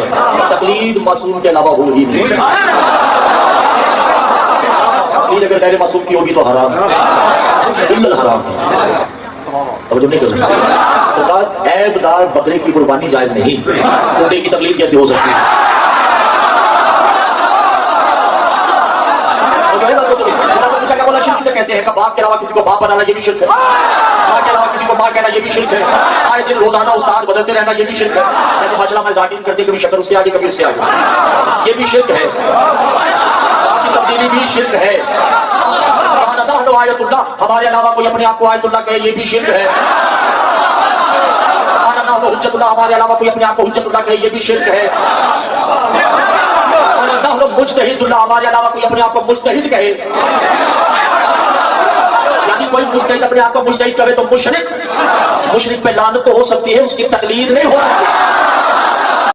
है, तकलीद मासूम के अलावा हो ही नहीं। तकलीद अगर गैर मासूम की होगी तो हराम, इल्लल हराम है। तवज्जो नहीं कर सकते सरकार। ऐबदार बकरे की कुर्बानी जायज नहीं, कोड़े की तकलीद कैसे हो सकती है? शिर्क से कहते हैं कि बाप के अलावा किसी को बाप बनाना ये भी शिर्क है, माँ के अलावा किसी को माँ कहना ये भी शिर्क है, आए दिन रोजाना उस्ताद बदलते रहना ये भी शिर्क है। जैसे माशाल्लाह में जाकिर करते कभी शक्कर उसके आगे कभी उसके आगे, ये भी शिर्क है। बाप की तब्दीली भी शिर्क है। आयतुल्लाह, हमारे अलावा कोई अपने आप को आयतुल्लाह कहे ये भी शिर्क है। हुज्जतुल्लाह, हमारे अलावा कोई अपने आप को हुज्जतुल्लाह कहे ये भी शिर्क है। और मुज्तहिदुल्लाह, हमारे अलावा कोई अपने आप को मुज्तहिद कहे, यानी कोई मुज्तहिद अपने आप को मुज्तहिद कहे तो मुशरिक पे लानत तो हो सकती है, उसकी तकलीद नहीं हो सकती।